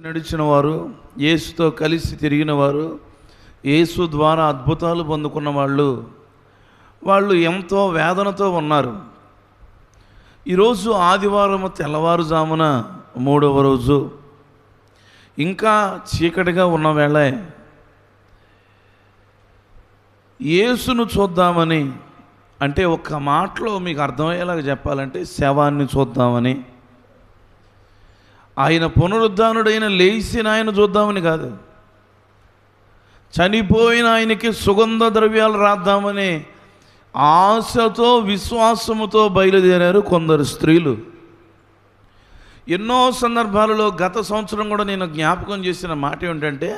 నడిచిన వారు, యేసుతో కలిసి తిరిగిన వారు, యేసు ద్వారా అద్భుతాలు పొందుకున్న వాళ్ళు ఎంతో వేదనతో ఉన్నారు. ఈరోజు ఆదివారం తెల్లవారుజామున 3వ రోజు, ఇంకా చీకటిగా ఉన్న వేళ యేసును చూద్దామని, అంటే ఒక్క మాటలో మీకు అర్థమయ్యేలాగా చెప్పాలంటే శవాన్ని చూద్దామని, ఆయన పునరుద్ధానుడైన లేచిన ఆయన చూద్దామని కాదు, చనిపోయిన ఆయనకి సుగంధ ద్రవ్యాలు రాద్దామని ఆశతో విశ్వాసముతో బయలుదేరారు కొందరు స్త్రీలు. ఎన్నో సందర్భాలలో గత సంవత్సరం కూడా నేను జ్ఞాపకం చేసిన మాట ఏమిటంటే,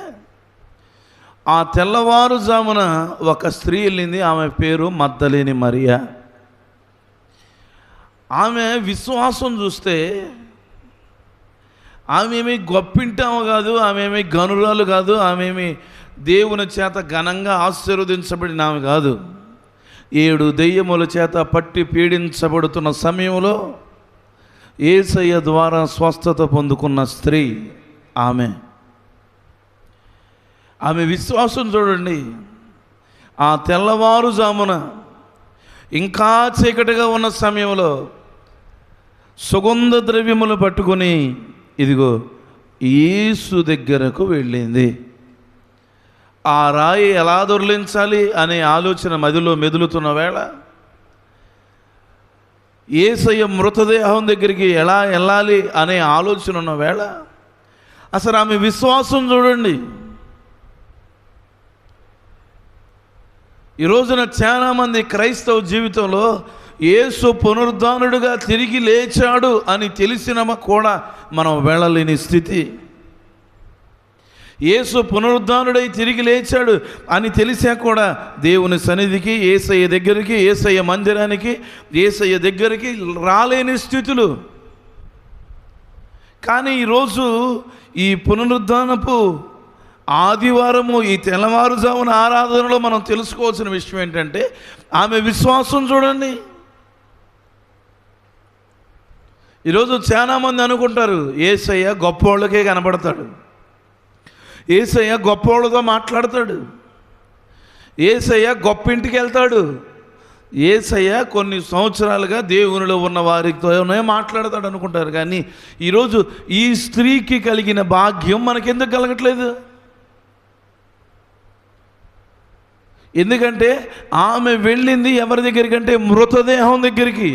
ఆ తెల్లవారుజామున ఒక స్త్రీ వెళ్ళింది. ఆమె పేరు మగ్దలేని మరియ. ఆమె విశ్వాసం చూస్తే ఆమె గొప్పింటాము కాదు, ఆమె గనురాలు కాదు, ఆమె దేవుని చేత ఘనంగా ఆశీర్వదించబడిన ఆమె కాదు. 7 దెయ్యముల చేత పట్టి పీడించబడుతున్న సమయంలో యేసయ్య ద్వారా స్వస్థత పొందుకున్న స్త్రీ ఆమె విశ్వాసం చూడండి. ఆ తెల్లవారుజామున ఇంకా చీకటిగా ఉన్న సమయంలో సుగంధ ద్రవ్యములు పట్టుకొని ఇదిగో యేసు దగ్గరకు వెళ్ళింది. ఆ రాయి ఎలా దొర్లించాలి అనే ఆలోచన మదిలో మెదులుతున్న వేళ, యేసయ్య మృతదేహం దగ్గరికి ఎలా వెళ్ళాలి అనే ఆలోచన ఉన్న వేళ, అసలు ఆమె విశ్వాసం చూడండి. ఈ రోజున చాలామంది క్రైస్తవ జీవితంలో యేసు పునరుద్ధానుడుగా తిరిగి లేచాడు అని తెలిసినమ కూడా మనం వెళ్ళలేని స్థితి. యేసు పునరుద్ధానుడై తిరిగి లేచాడు అని తెలిసా కూడా దేవుని సన్నిధికి, యేసయ్య దగ్గరికి, యేసయ్య మందిరానికి, యేసయ్య దగ్గరికి రాలేని స్థితులు. కానీ ఈరోజు ఈ పునరుద్ధానపు ఆదివారము, ఈ తెల్లవారుజామున ఆరాధనలో మనం తెలుసుకోవాల్సిన విషయం ఏంటంటే, ఆమె విశ్వాసం చూడండి. ఈరోజు చాలామంది అనుకుంటారు యేసయ్య గొప్పోళ్ళకే కనబడతాడు, యేసయ్య గొప్పోళ్ళతో మాట్లాడతాడు, యేసయ్య గొప్పింటికి వెళ్తాడు, యేసయ్య కొన్ని సంవత్సరాలుగా దేవునిలో ఉన్న వారితోనే మాట్లాడతాడు అనుకుంటారు. కానీ ఈరోజు ఈ స్త్రీకి కలిగిన భాగ్యం మనకెందుకు కలగట్లేదు? ఎందుకంటే ఆమె వెళ్ళింది ఎవరి దగ్గరికి అంటే మృతదేహం దగ్గరికి.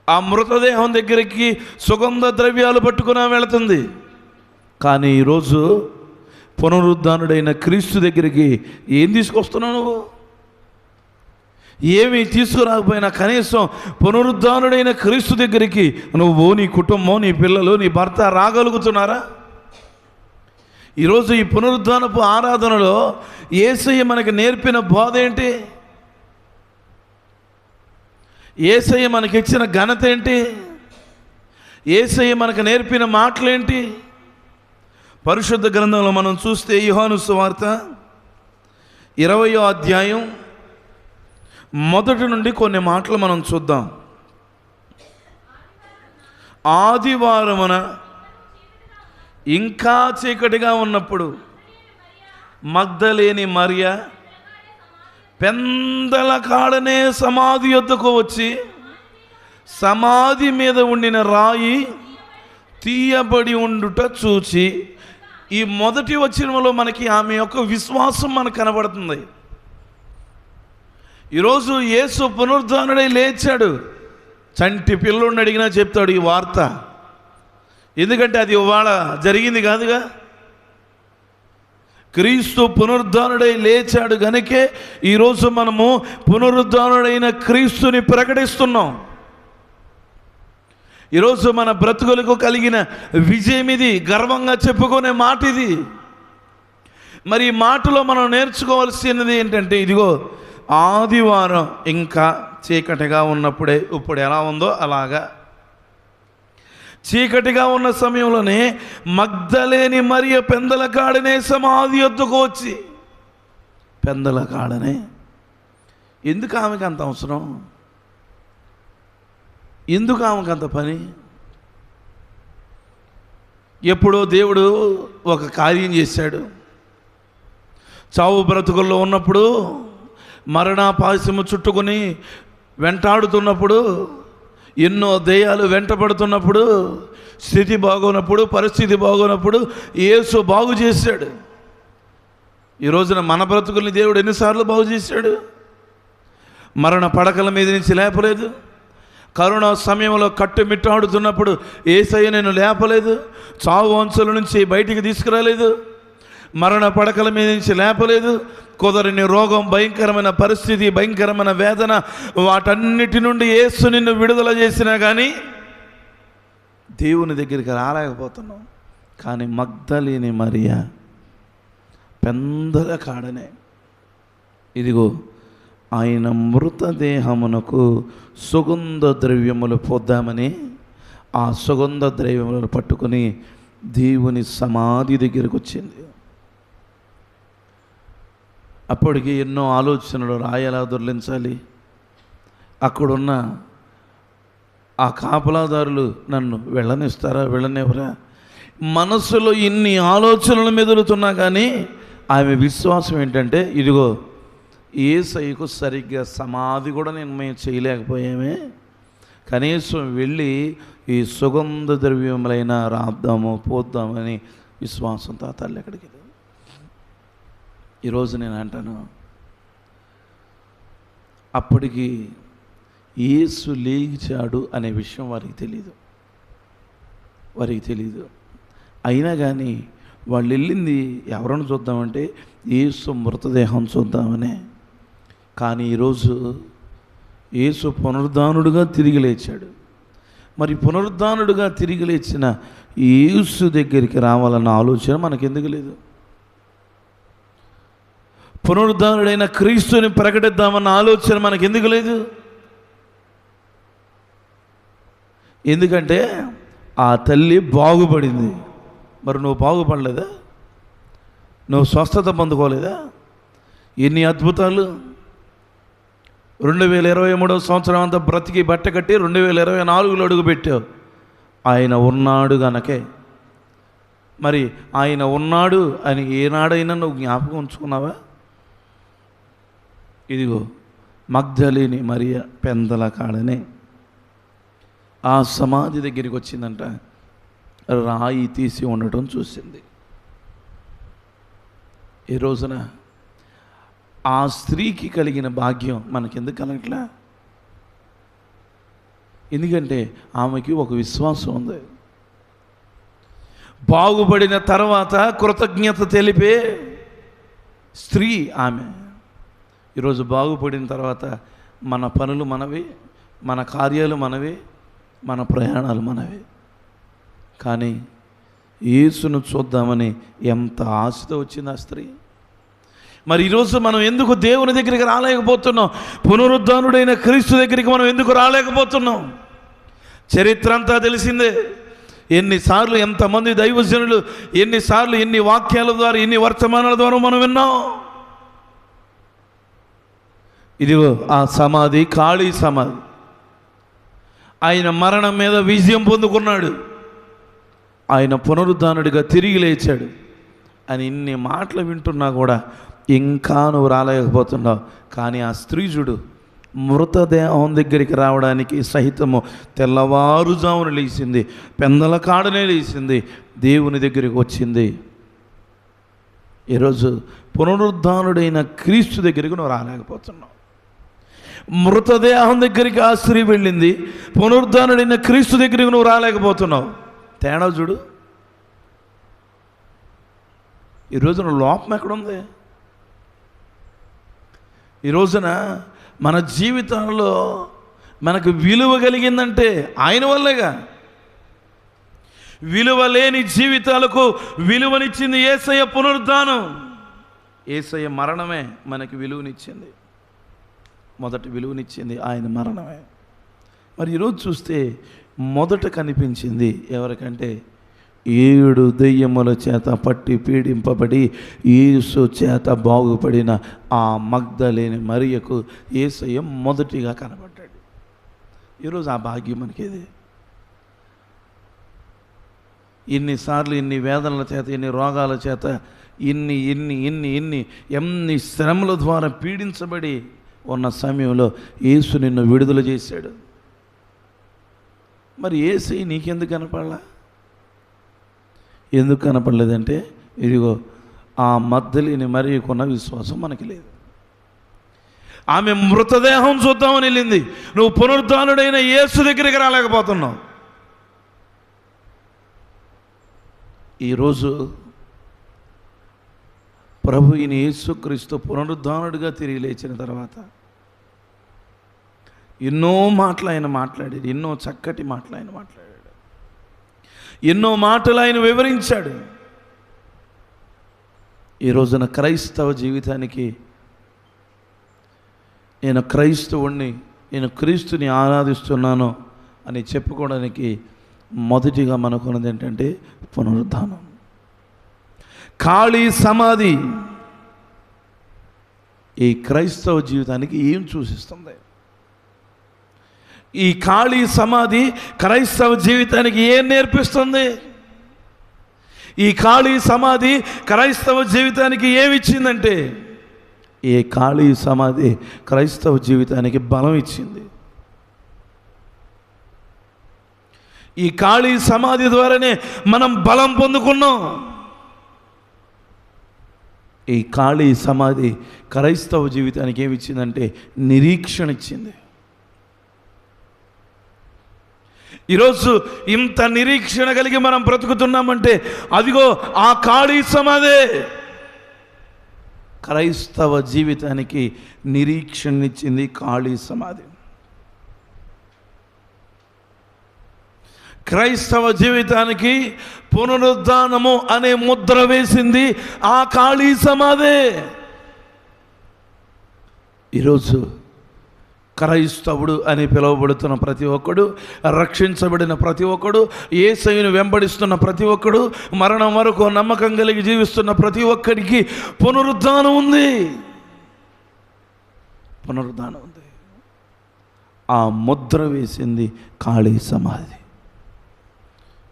ఆ మృతదేహం దగ్గరికి సుగంధ ద్రవ్యాలు పట్టుకుని వెళుతుంది. కానీ ఈరోజు పునరుద్ధానుడైన క్రీస్తు దగ్గరికి ఏం తీసుకొస్తున్నావు నువ్వు? ఏమీ తీసుకురాకపోయినా కనీసం పునరుద్ధానుడైన క్రీస్తు దగ్గరికి నువ్వు, నీ కుటుంబం, నీ పిల్లలు, నీ భర్త రాగలుగుతున్నారా? ఈరోజు ఈ పునరుద్ధానపు ఆరాధనలో యేసయ్య మనకు నేర్పిన బోధ ఏంటి? యేసయ్య మనకి ఇచ్చిన ఘనత ఏంటి? యేసయ్య మనకు నేర్పిన మాటలేంటి? పరిశుద్ధ గ్రంథంలో మనం చూస్తే యోహాను సువార్త 20వ అధ్యాయం మొదటి నుండి కొన్ని మాటలు మనం చూద్దాం. ఆదివారమున ఇంకా చీకటిగా ఉన్నప్పుడు మగ్దలేని మరియ పెందల కాడనే సమాధి యొద్దకు వచ్చి సమాధి మీద ఉండిన రాయి తీయబడి ఉండుట చూచి, ఈ మొదటి వచనంలో మనకి ఆమె యొక్క విశ్వాసం మనకు కనబడుతుంది. ఈరోజు యేసు పునరుద్ధానుడై లేచాడు. చంటి పిల్లోడిని అడిగినా చెప్తాడు ఈ వార్త. ఎందుకంటే అది ఇవాళ జరిగింది కాదుగా. క్రీస్తు పునరుద్ధానుడై లేచాడు గనుకే ఈరోజు మనము పునరుద్ధానుడైన క్రీస్తుని ప్రకటిస్తున్నాం. ఈరోజు మన బ్రతుకులకు కలిగిన విజయం ఇది, గర్వంగా చెప్పుకునే మాట ఇది. మరి ఈ మాటలో మనం నేర్చుకోవాల్సినది ఏంటంటే, ఇదిగో ఆదివారం ఇంకా చీకటిగా ఉన్నప్పుడే, ఇప్పుడు ఎలా ఉందో అలాగా చీకటిగా ఉన్న సమయంలోనే మగ్దలేని మరియ పెందల కాడనే సమాధి యొద్దకు వచ్చి, పెందల కాడనే ఎందుకు ఆమెకు అంత అవసరం? ఎందుకు ఆమెకు అంత పని? ఎప్పుడో దేవుడు ఒక కార్యం చేశాడు. చావు బ్రతుకుల్లో ఉన్నప్పుడు, మరణాపాశము చుట్టుకొని వెంటాడుతున్నప్పుడు, ఎన్నో దెయ్యాలు వెంటబడుతున్నప్పుడు, స్థితి బాగోనప్పుడు, పరిస్థితి బాగోనప్పుడు యేసు బాగు చేశాడు. ఈ రోజున మన బ్రతుకుల్ని దేవుడు ఎన్నిసార్లు బాగు చేశాడు? మరణ పడకల మీద నుంచి లేపలేదు. కరోనా సమయంలో కట్టుమిట్టాడుతున్నప్పుడు యేసయ్య నేను లేపలేదు. చావు అంచుల నుంచి బయటికి తీసుకురాలేదు. మరణ పడకల మీద నుంచి లేపలేదు. కుదరని రోగం, భయంకరమైన పరిస్థితి, భయంకరమైన వేదన, వాటన్నిటి నుండి యేసు నిన్ను విడుదల చేసినా కానీ దేవుని దగ్గరికి రాలేకపోతున్నాం. కానీ మగ్దలేని మరియా పెందల కాడనే ఇదిగో ఆయన మృతదేహమునకు సుగంధ ద్రవ్యములు పోద్దామని ఆ సుగంధ ద్రవ్యములను పట్టుకొని దేవుని సమాధి దగ్గరికి వచ్చింది. అప్పటికి ఎన్నో ఆలోచనలు, రాయలా దొర్లించాలి, అక్కడున్న ఆ కాపలాదారులు నన్ను వెళ్ళనిస్తారా, వెళ్ళనివ్వరా, మనసులో ఇన్ని ఆలోచనలు మెదులుతున్నా కానీ ఆమె విశ్వాసం ఏంటంటే, ఇదిగో యేసయ్యకు సరిగ్గా సమాధి కూడా మేము చేయలేకపోయామే, కనీసం వెళ్ళి ఈ సుగంధ ద్రవ్యములైన రాద్దాము, పోద్దామని విశ్వాసంతో ఆ తల్లి ఎక్కడికి. ఈరోజు నేను అంటాను, అప్పటికి యేసు లేచాడు అనే విషయం వారికి తెలియదు. అయినా కానీ వాళ్ళు వెళ్ళింది ఎవరిని చూద్దామంటే యేసు మృతదేహం చూద్దామనే. కానీ ఈరోజు యేసు పునరుద్ధానుడుగా తిరిగి లేచాడు. మరి పునరుద్ధానుడుగా తిరిగి లేచిన యేసు దగ్గరికి రావాలన్న ఆలోచన మనకెందుకు లేదు? పునరుద్ధానుడైన క్రీస్తుని ప్రకటిద్దామన్న ఆలోచన మనకెందుకు లేదు? ఎందుకంటే ఆ తల్లి బాగుపడింది. మరి నువ్వు బాగుపడలేదా? నువ్వు స్వస్థత పొందుకోలేదా? ఎన్ని అద్భుతాలు! 2023 సంవత్సరం అంతా బ్రతికి బట్ట కట్టి 2024లో అడుగుపెట్టావు. ఆయన ఉన్నాడు గనకే. మరి ఆయన ఉన్నాడు అని ఏనాడైనా నువ్వు జ్ఞాపకం ఉంచుకున్నావా? ఇదిగో మగ్దలేని మరియ పెందల కాడనే ఆ సమాధి దగ్గరికి వచ్చిందంట. రాయి తీసి ఉండటం చూసింది. ఈ రోజున ఆ స్త్రీకి కలిగిన భాగ్యం మనకెందుకు కలగట్లా? ఎందుకంటే ఆమెకి ఒక విశ్వాసం ఉంది. బాగుపడిన తర్వాత కృతజ్ఞత తెలిపే స్త్రీ ఆమె. ఈరోజు బాగుపడిన తర్వాత మన పనులు మనవి, మన కార్యాలు మనవి, మన ప్రయాణాలు మనవి. కానీ యేసును చూద్దామని ఎంత ఆశతో వచ్చింది ఆ స్త్రీ. మరి ఈరోజు మనం ఎందుకు దేవుని దగ్గరికి రాలేకపోతున్నాం? పునరుద్ధానుడైన క్రీస్తు దగ్గరికి మనం ఎందుకు రాలేకపోతున్నాం? చరిత్ర అంతా తెలిసిందే. ఎన్నిసార్లు ఎంతమంది దైవజనులు, ఎన్నిసార్లు ఎన్ని వాక్యాల ద్వారా, ఎన్ని వర్తమానాల ద్వారా మనం విన్నాం. ఇదిగో ఆ సమాధి ఖాళీ సమాధి. ఆయన మరణం మీద విజయం పొందుకున్నాడు, ఆయన పునరుద్ధానుడిగా తిరిగి లేచాడు అని ఇన్ని మాటలు వింటున్నా కూడా ఇంకా నువ్వు రాలేకపోతున్నావు. కానీ ఆ స్త్రీ చూడు, మృతదేహం దగ్గరికి రావడానికి సహితము తెల్లవారుజామున లేచింది, పెందల కాడనే లేచింది, దేవుని దగ్గరికి వచ్చింది. ఈరోజు పునరుద్ధానుడైన క్రీస్తు దగ్గరికి నువ్వు రాలేకపోతున్నావు. మృతదేహం దగ్గరికి ఆ స్త్రీ వెళ్ళింది, పునరుద్ధానుడైన క్రీస్తు దగ్గరికి నువ్వు రాలేకపోతున్నావు. తేడా చూడు. ఈ రోజున లోపం ఎక్కడుంది? ఈ రోజున మన జీవితంలో మనకు విలువ కలిగిందంటే ఆయన వల్లేగా. విలువ లేని జీవితాలకు విలువనిచ్చింది యేసయ్య పునరుద్ధానం. యేసయ్య మరణమే మనకి విలువనిచ్చింది. మొదటి విలువనిచ్చింది ఆయన మరణమే. మరి ఈరోజు చూస్తే మొదట కనిపించింది ఎవరికంటే 7 దెయ్యముల చేత పట్టి పీడింపబడి యేసు చేత బాగుపడిన ఆ మగ్దలేని మరియకు యేసయ్య మొదటిగా కనబడ్డాడు. ఈరోజు ఆ భాగ్యం మనకేది? ఇన్నిసార్లు ఇన్ని వేదనల చేత, ఇన్ని రోగాల చేత, ఎన్ని శ్రమల ద్వారా పీడించబడి ఉన్న సమయంలో యేసు నిన్ను విడుదల చేశాడు. మరి యేసు నీకెందుకు కనపడలా? ఎందుకు కనపడలేదంటే, ఇదిగో ఆ మద్దలిని మరియకున్న విశ్వాసం మనకి లేదు. ఆమె మృతదేహం చూద్దామని వెళ్ళింది, నువ్వు పునరుద్ధానుడైన యేసు దగ్గరికి రాలేకపోతున్నావు. ఈరోజు ప్రభు అయిన యేసుక్రీస్తు పునరుద్ధానుడిగా తిరిగి లేచిన తర్వాత ఎన్నో మాటలు ఆయన మాట్లాడాడు, ఎన్నో చక్కటి మాటలు ఆయన మాట్లాడాడు, ఎన్నో మాటలు ఆయన వివరించాడు. ఈ రోజున క్రైస్తవ జీవితానికి, నేను క్రైస్తవుణ్ణి, నేను క్రీస్తుని ఆరాధిస్తున్నాను అని చెప్పుకోవడానికి మొదటిగా మనకున్నది ఏంటంటే పునరుద్ధానం. ఖాళీ సమాధి ఈ క్రైస్తవ జీవితానికి ఏం సూచిస్తుంది? ఈ ఖాళీ సమాధి క్రైస్తవ జీవితానికి ఏం నేర్పిస్తుంది? ఈ ఖాళీ సమాధి క్రైస్తవ జీవితానికి ఏమిచ్చిందంటే, ఈ ఖాళీ సమాధి క్రైస్తవ జీవితానికి బలం ఇచ్చింది. ఈ ఖాళీ సమాధి ద్వారానే మనం బలం పొందుకున్నాం. ఈ ఖాళీ సమాధి క్రైస్తవ జీవితానికి ఏమిచ్చిందంటే నిరీక్షణ ఇచ్చింది. ఈరోజు ఇంత నిరీక్షణ కలిగి మనం బ్రతుకుతున్నామంటే అదిగో ఆ ఖాళీ సమాధే క్రైస్తవ జీవితానికి నిరీక్షణనిచ్చింది. ఖాళీ సమాధి క్రైస్తవ జీవితానికి పునరుద్ధానము అనే ముద్ర వేసింది ఆ ఖాళీ సమాధే. ఈరోజు క్రైస్తవుడు అని పిలువబడుతున్న ప్రతి ఒక్కడు, రక్షించబడిన ప్రతి ఒక్కడు, యేసయ్యను వెంబడిస్తున్న ప్రతి ఒక్కడు, మరణం వరకు నమ్మకం కలిగి జీవిస్తున్న ప్రతి ఒక్కడికి పునరుద్ధానం ఉంది. పునరుద్ధానం ఉంది. ఆ ముద్ర వేసింది ఖాళీ సమాధి.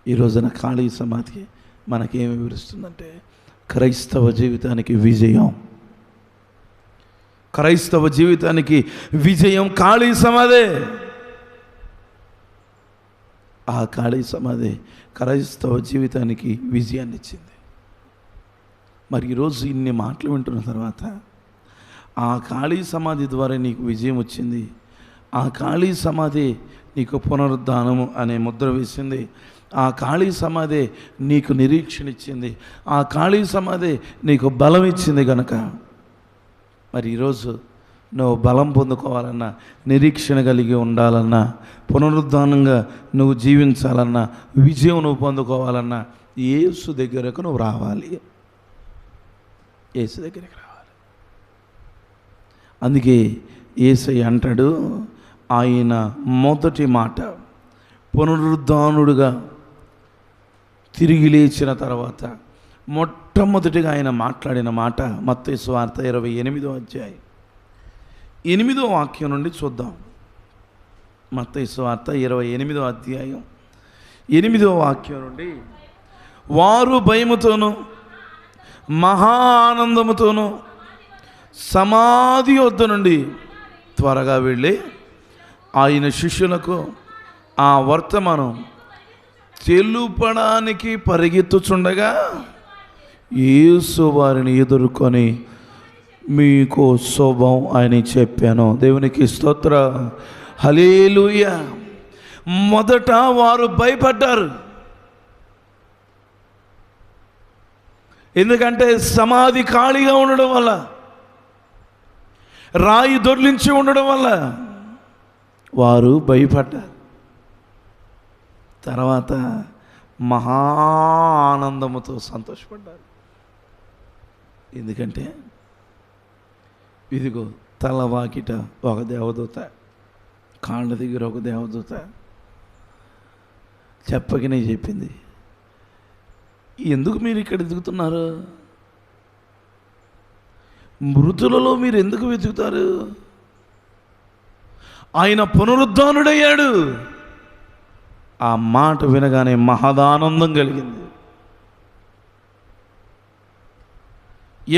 ఈ రోజున ఖాళీ సమాధి మనకేమి వివరిస్తుందంటే క్రైస్తవ జీవితానికి విజయం. క్రైస్తవ జీవితానికి విజయం ఖాళీ సమాధే. ఆ ఖాళీ సమాధి క్రైస్తవ జీవితానికి విజయాన్ని ఇచ్చింది. మరి ఈరోజు ఇన్ని మాటలు వింటున్న తర్వాత ఆ ఖాళీ సమాధి ద్వారా నీకు విజయం వచ్చింది. ఆ ఖాళీ సమాధి నీకు పునరుద్ధానము అనే ముద్ర వేసింది. ఆ ఖాళీ సమాధి నీకు నిరీక్షణ ఇచ్చింది. ఆ ఖాళీ సమాధి నీకు బలం ఇచ్చింది కనుక మరి ఈరోజు నువ్వు బలం పొందుకోవాలన్నా, నిరీక్షణ కలిగి ఉండాలన్నా, పునరుద్ధానంగా నువ్వు జీవించాలన్నా, విజయం నువ్వు పొందుకోవాలన్నా యేసు దగ్గరకు నువ్వు రావాలి. యేసు దగ్గరికి రావాలి. అందుకే యేసయ్య అంటాడు, ఆయన మొదటి మాట పునరుద్ధానుడుగా తిరిగి లేచిన తర్వాత మొట్టమొదటిగా ఆయన మాట్లాడిన మాట మత్తయి సువార్త 28వ అధ్యాయం 8వ వాక్యం నుండి చూద్దాం. మత్తయి సువార్త 28వ అధ్యాయం 8వ వాక్యం నుండి, వారు భయముతోనూ మహా ఆనందముతోనూ సమాధి వద్ద నుండి త్వరగా వెళ్ళి ఆయన శిష్యులకు ఆ వర్తమానం తెలుపడానికి పరిగెత్తుచుండగా యేసు వారిని ఎదుర్కొని మీకు శుభం అని చెప్పాను. దేవునికి స్తోత్ర, హల్లెలూయా. మొదట వారు భయపడ్డారు. ఎందుకంటే సమాధి ఖాళీగా ఉండడం వల్ల, రాయి దొర్లించి ఉండడం వల్ల వారు భయపడ్డారు. తర్వాత మహా ఆనందముతో సంతోషపడ్డారు. ఎందుకంటే ఇదిగో తల వాకిట ఒక దేవదూత, కాళ్ళ దగ్గర ఒక దేవదూత చెప్పకనే చెప్పింది, ఎందుకు మీరు ఇక్కడ వెతుకుతున్నారు? మృతులలో మీరు ఎందుకు వెతుకుతారు? ఆయన పునరుద్ధానుడయ్యాడు. ఆ మాట వినగానే మహదానందం కలిగింది.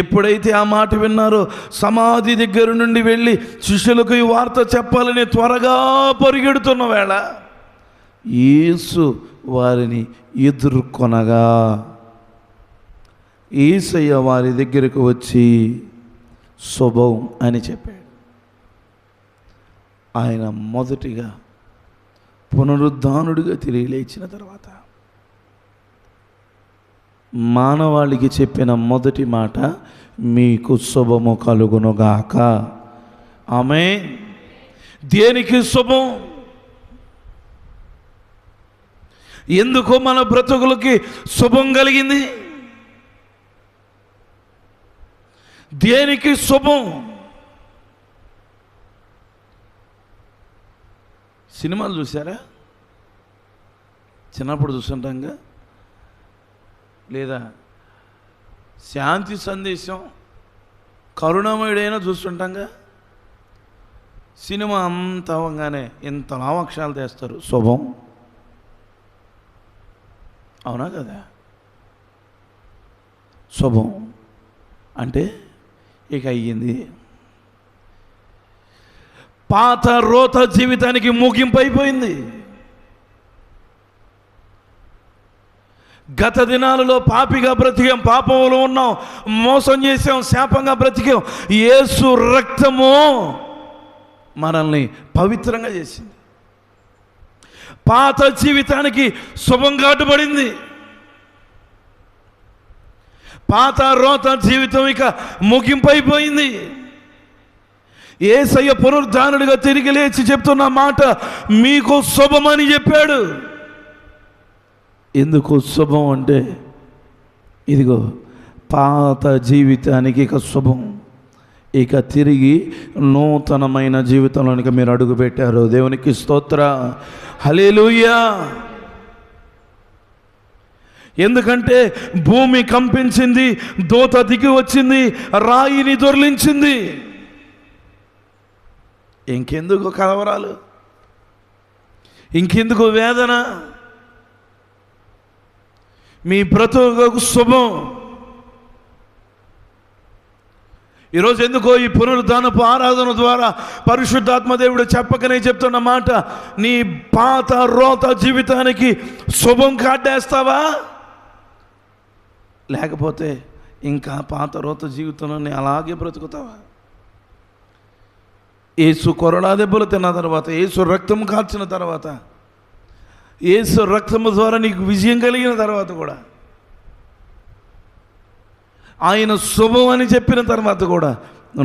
ఎప్పుడైతే ఆ మాట విన్నారో సమాధి దగ్గర నుండి వెళ్ళి శిష్యులకు ఈ వార్త చెప్పాలని త్వరగా పరిగెడుతున్న వేళ యేసు వారిని ఎదుర్కొనగా యేసయ్య వారి దగ్గరకు వచ్చి శుభం అని చెప్పాడు. ఆయన మొదటిగా పునరుద్ధానుడిగా తిరిగి లేచిన తర్వాత మానవాళికి చెప్పిన మొదటి మాట, మీకు శుభము కలుగునుగాక. ఆమేన్. దేనికి శుభం? ఎందుకు మన బ్రతుకులకి శుభం కలిగింది? దేనికి శుభం? సినిమాలు చూసారా? చిన్నప్పుడు చూస్తుంటాంగా, లేదా శాంతి సందేశం, కరుణమయుడైనా చూస్తుంటాంగా. సినిమా అంత అవ్వగానే ఇంత లావక్షాలు తెస్తారు, శుభం. అవునా కదా? శుభం అంటే ఇక అయ్యింది. పాత రోత జీవితానికి ముగింపు అయిపోయింది. గత దినాలలో పాపిగా బ్రతికాం, పాపంలో ఉన్నాం, మోసం చేసాం, శాపంగా బ్రతికాం. యేసు రక్తము మనల్ని పవిత్రంగా చేసింది. పాత జీవితానికి శుభం కాటుబడింది. పాత రోత జీవితం ఇక ముగింపు అయిపోయింది. యేసయ్య పునరుద్ధానుడిగా తిరిగి లేచి చెప్తున్న మాట, మీకు శుభమని చెప్పాడు. ఎందుకు శుభం అంటే, ఇదిగో పాత జీవితానికి ఇక శుభం. ఇక తిరిగి నూతనమైన జీవితంలోనికి మీరు అడుగు పెట్టారు. దేవునికి స్తోత్ర, హల్లెలూయా. ఎందుకంటే భూమి కంపించింది, దూత దిగి వచ్చింది, రాయిని దొర్లించింది. ఇంకెందుకు కలవరాలు? ఇంకెందుకు వేదన? మీ బ్రతుకు శుభం. ఈరోజు ఎందుకో ఈ పునరుద్ధానపు ఆరాధన ద్వారా పరిశుద్ధాత్మ దేవుడు చెప్పకనే చెప్తున్న మాట, నీ పాత రోత జీవితానికి శుభం కాటేస్తావా? లేకపోతే ఇంకా పాత రోత జీవితంలో అలాగే బ్రతుకుతావా? యేసు కొరడా దెబ్బలు తిన్న తర్వాత, యేసు రక్తం కాల్చిన తర్వాత, యేసు రక్తము ద్వారా నీకు విజయం కలిగిన తర్వాత కూడా, ఆయన శుభం అని చెప్పిన తర్వాత కూడా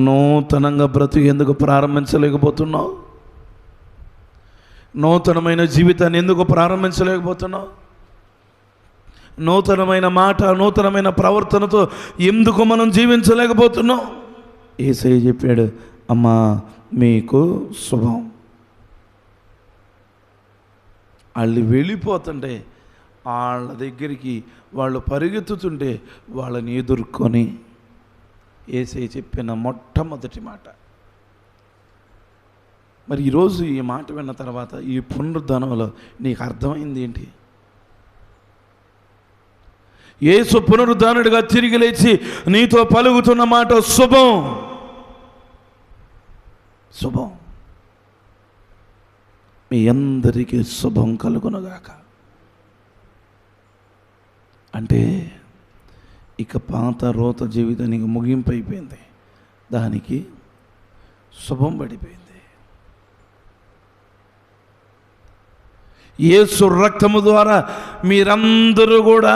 నూతనంగా బ్రతుకు ఎందుకు ప్రారంభించలేకపోతున్నావు? నూతనమైన జీవితాన్ని ఎందుకు ప్రారంభించలేకపోతున్నావు? నూతనమైన మాట, నూతనమైన ప్రవర్తనతో ఎందుకు మనం జీవించలేకపోతున్నాం? యేసయ్య చెప్పాడు, అమ్మా మీకు శుభం. వాళ్ళు వెళ్ళిపోతుంటే, వాళ్ళ దగ్గరికి వాళ్ళు పరిగెత్తుతుంటే వాళ్ళని ఎదుర్కొని యేసయ్య చెప్పిన మొట్టమొదటి మాట. మరి ఈరోజు ఈ మాట విన్న తర్వాత ఈ పునరుద్ధానంలో నీకు అర్థమైంది ఏంటి? యేసు పునరుద్ధానుడిగా తిరిగి లేచి నీతో పలుకుతున్న మాట శుభం. శుభం. మీ అందరికీ శుభం కలుగునుగాక. అంటే ఇక పాత రోత జీవితానికి ముగింపు అయిపోయింది, దానికి శుభం పడిపోయింది. యేసు రక్తము ద్వారా మీరందరూ కూడా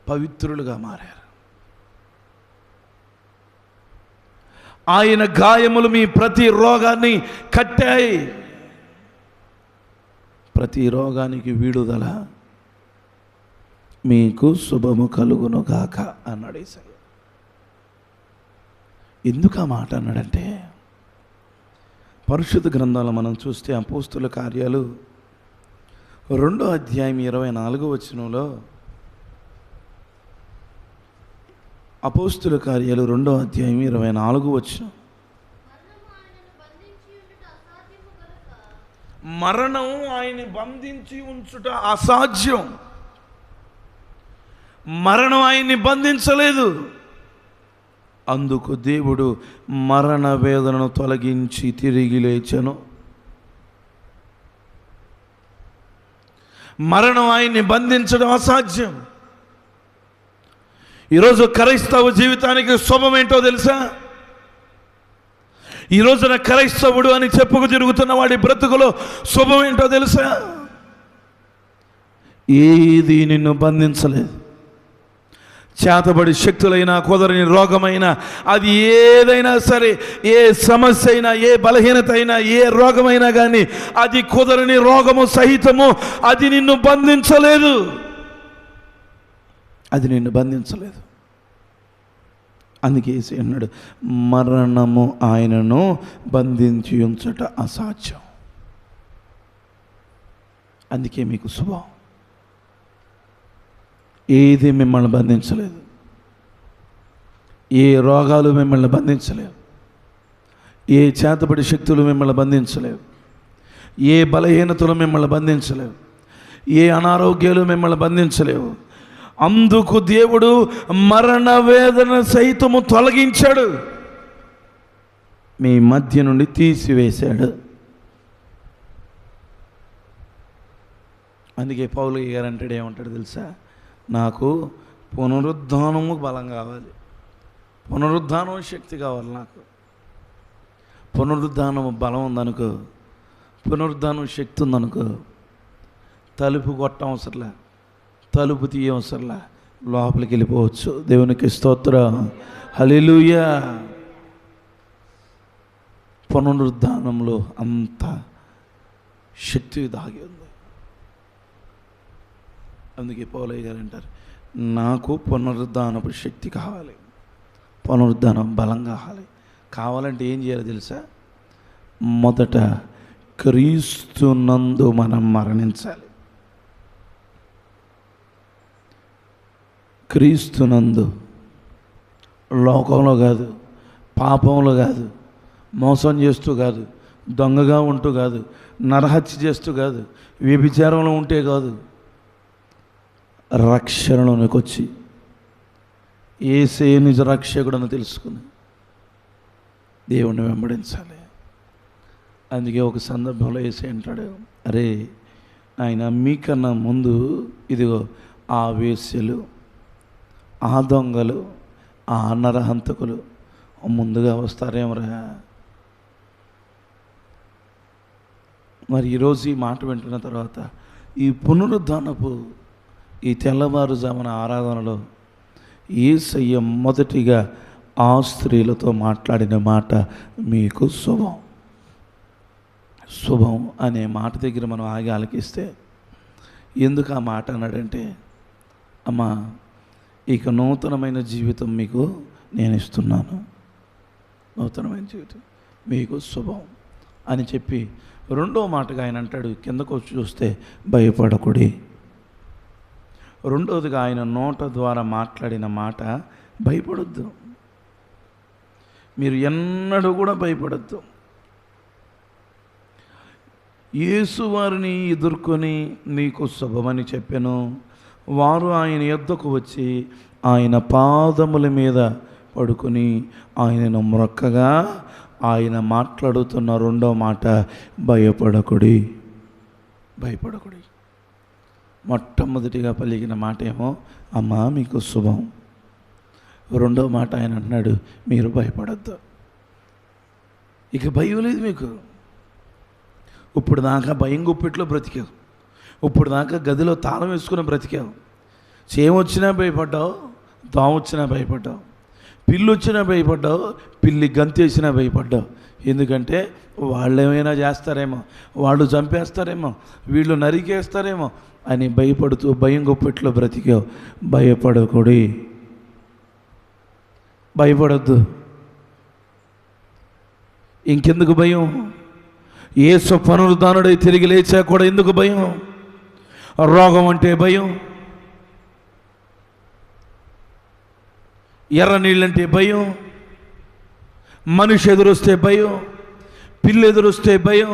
పవిత్రులుగా మారారు. ఆయన గాయములు మీ ప్రతి రోగాన్ని కట్టాయి. ప్రతి రోగానికి విడుదల. మీకు శుభము కలుగును గాక అన్నాడు యేసయ్య. ఎందుకు ఆ మాట అన్నాడంటే, పరిశుద్ధ గ్రంథాలు మనం చూస్తే అపోస్తుల కార్యాలు 2వ అధ్యాయం 24వ వచనంలో, అపోస్తుల కార్యాలు 2వ అధ్యాయం 24వ వచనం, మరణం ఆయన్ని బంధించి ఉంచుట అసాధ్యం. మరణం ఆయన్ని బంధించలేదు. అందుకు దేవుడు మరణ వేదనను తొలగించి తిరిగి లేచెను. మరణం ఆయన్ని బంధించడం అసాధ్యం. ఈరోజు క్రైస్తవ జీవితానికి శుభం ఏంటో తెలుసా? ఈ రోజున క్రైస్తవుడు అని చెప్పుకు తిరుగుతున్న వాడి బ్రతుకులో శుభం ఏంటో తెలుసా? ఏది నిన్ను బంధించలేదు. చేతబడి శక్తులైనా, కుదరని రోగమైనా, అది ఏదైనా సరే, ఏ సమస్య అయినా, ఏ బలహీనత అయినా, ఏ రోగమైనా కానీ, అది కుదరని రోగము సహితము అది నిన్ను బంధించలేదు. అది నిన్ను బంధించలేదు. అందుకే యేసు అన్నాడు, మరణము ఆయనను బంధించి ఉంచుట అసాధ్యం. అందుకే మీకు శుభం. ఏది మిమ్మల్ని బంధించలేదు. ఏ రోగాలు మిమ్మల్ని బంధించలేవు. ఏ చేతబడి శక్తులు మిమ్మల్ని బంధించలేవు. ఏ బలహీనతలు మిమ్మల్ని బంధించలేవు. ఏ అనారోగ్యాలు మిమ్మల్ని బంధించలేవు. అందుకు దేవుడు మరణ వేదన సైతము తొలగించాడు, మీ మధ్య నుండి తీసివేశాడు. అందుకే పౌలు గారు అంటాడు, ఏమంటాడు తెలుసా? నాకు పునరుద్ధానము బలం కావాలి, పునరుద్ధానం శక్తి కావాలి. నాకు పునరుద్ధానం బలం ఉందనుకో, పునరుద్ధానం శక్తి ఉందనుకో, తలుపు కొట్టం అవసరంలే, తలుపు తీయ అవసరంలే, లోపలికి వెళ్ళిపోవచ్చు. దేవునికి స్తోత్రం, హల్లెలూయా. పునరుద్ధానంలో అంత శక్తి దాగి ఉంది. అందుకే పౌలయ్య గారు అంటారు, నాకు పునరుద్ధానపు శక్తి కావాలి, పునరుద్ధానం బలం కావాలంటే ఏం చేయాలో తెలుసా? మొదట క్రీస్తునందు మనం మరణించాలి. క్రీస్తునందు, లోకంలో కాదు, పాపంలో కాదు, మోసం చేస్తూ కాదు, దొంగగా ఉంటూ కాదు, నరహత్య చేస్తూ కాదు, వ్యభిచారంలో ఉంటే కాదు, రక్షణలోనికి వచ్చి యేసే నిజ రక్షకుడని తెలుసుకుని దేవుణ్ణి వెంబడించాలి. అందుకే ఒక సందర్భంలో యేసే అంటాడు, అరే ఆయన మీకన్నా ముందు ఇదిగో ఆ వేశ్యలు, ఆ దొంగలు, ఆ నరహంతకులు ముందుగా వస్తారేమరా. మరి ఈరోజు ఈ మాట వింటున్న తర్వాత ఈ పునరుద్ధానపు ఈ తెల్లవారుజామున ఆరాధనలో యేసయ్య మొదటిగా ఆ స్త్రీలతో మాట్లాడిన మాట మీకు శుభం. శుభం అనే మాట దగ్గర మనం ఆగి ఆలకిస్తే, ఎందుకు ఆ మాట అన్నాడంటే, అమ్మా ఇక నూతనమైన జీవితం మీకు నేను ఇస్తున్నాను, నూతనమైన జీవితం మీకు శుభం అని చెప్పి రెండో మాటగా ఆయన అంటాడు, కిందకు వచ్చి చూస్తే భయపడకుడి. రెండవదిగా ఆయన నోట ద్వారా మాట్లాడిన మాట, భయపడొద్దు. మీరు ఎన్నడూ కూడా భయపడద్దు. యేసు వారిని ఎదుర్కొని నీకు శుభమని చెప్పాను. వారు ఆయన యొద్దకు వచ్చి ఆయన పాదముల మీద పడుకొని ఆయనను మ్రొక్కగా ఆయన మాట్లాడుతున్న రెండో మాట, భయపడకుడి, భయపడకుడి. మొట్టమొదటిగా పలికిన మాట ఏమో, అమ్మా మీకు శుభం. రెండో మాట ఆయన అన్నాడు, మీరు భయపడద్దు. ఇక భయం లేదు మీకు. ఇప్పుడు దాకా భయం గుప్పిట్లో బ్రతికావు, ఇప్పుడు దాకా గదిలో తాళం వేసుకుని బ్రతికావు. చేము వచ్చినా భయపడ్డావు, దోమ వచ్చినా భయపడ్డావు, పిల్లి వచ్చినా భయపడ్డావు, పిల్లి గంతేసినా భయపడ్డావు. ఎందుకంటే వాళ్ళు ఏమైనా చేస్తారేమో, వాళ్ళు చంపేస్తారేమో, వీళ్ళు నరికేస్తారేమో అని భయపడుతూ భయం గుప్పిట్లో బ్రతికావు. భయపడకుడి, భయపడద్దు. ఇంకెందుకు భయం? యేసు పునరుద్ధానుడై తిరిగి లేచా కూడా ఎందుకు భయం? రోగం అంటే భయం, ఎర్ర నీళ్ళంటే భయం, మనిషి ఎదురొస్తే భయం, పిల్లి ఎదురొస్తే భయం,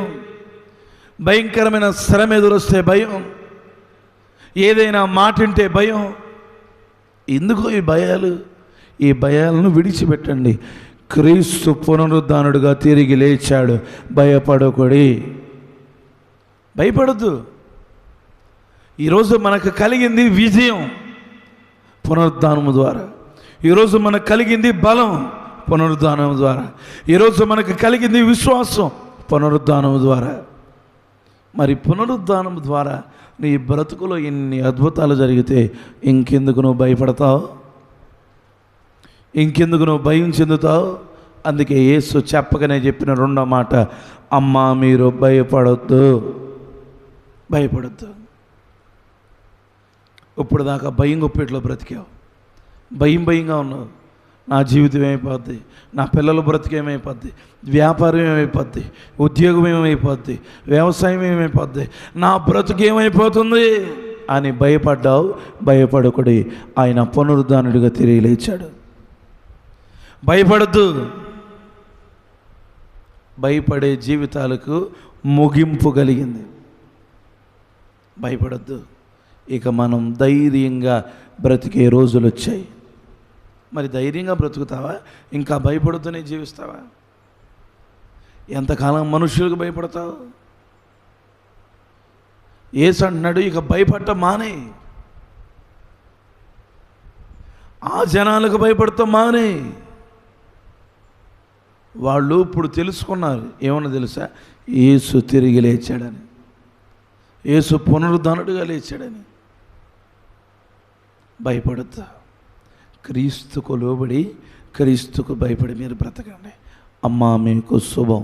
భయంకరమైన శ్రమ ఎదురొస్తే భయం, ఏదైనా మాట వింటే భయం. ఎందుకు ఈ భయాలు? ఈ భయాలను విడిచిపెట్టండి. క్రీస్తు పునరుద్ధానుడుగా తిరిగి లేచాడు. భయపడకుడి, భయపడద్దు. ఈరోజు మనకు కలిగింది విజయం పునరుద్ధానము ద్వారా. ఈరోజు మనకు కలిగింది బలం పునరుద్ధానం ద్వారా. ఈరోజు మనకు కలిగింది విశ్వాసం పునరుద్ధానం ద్వారా. మరి పునరుద్ధానం ద్వారా నీ బ్రతుకులో ఎన్ని అద్భుతాలు జరిగితే ఇంకెందుకు నువ్వు భయపడతావు? ఇంకెందుకు నువ్వు భయం చెందుతావు? అందుకే యేసు చెప్పగానే చెప్పిన రెండో మాట, అమ్మా మీరు భయపడొద్దు, భయపడొద్దు. ఇప్పుడు దాకా భయం గుప్పెట్లో బ్రతికావు, భయంగా ఉన్నావు. నా జీవితం ఏమైపోద్ది, నా పిల్లల బ్రతికేమైపోద్ది, వ్యాపారం ఏమైపోద్ది, ఉద్యోగం ఏమైపోద్ది, వ్యవసాయం ఏమైపోద్ది, నా బ్రతుకు ఏమైపోతుంది అని భయపడ్డావు. భయపడకుడి, ఆయన పునరుద్ధానుడిగా తిరిగి లేచాడు. భయపడద్దు. భయపడే జీవితాలకు ముగింపు కలిగింది. భయపడద్దు. ఇక మనం ధైర్యంగా బ్రతికే రోజులు వచ్చాయి. మరి ధైర్యంగా బ్రతుకుతావా? ఇంకా భయపడుతూనే జీవిస్తావా? ఎంతకాలం మనుషులకు భయపడతావు? యేసు అంటున్నాడు, ఇక భయపడటం మానే. ఆ జనాలకు భయపడతాం మానే. వాళ్ళు ఇప్పుడు తెలుసుకున్నారు. ఏమన్నా తెలుసా? యేసు తిరిగి లేచాడని, యేసు పునరుద్ధానుడిగా లేచాడని. భయపడద్దు. క్రీస్తుకు లోబడి, క్రీస్తుకు భయపడి మీరు బ్రతకండి. అమ్మా మీకు శుభం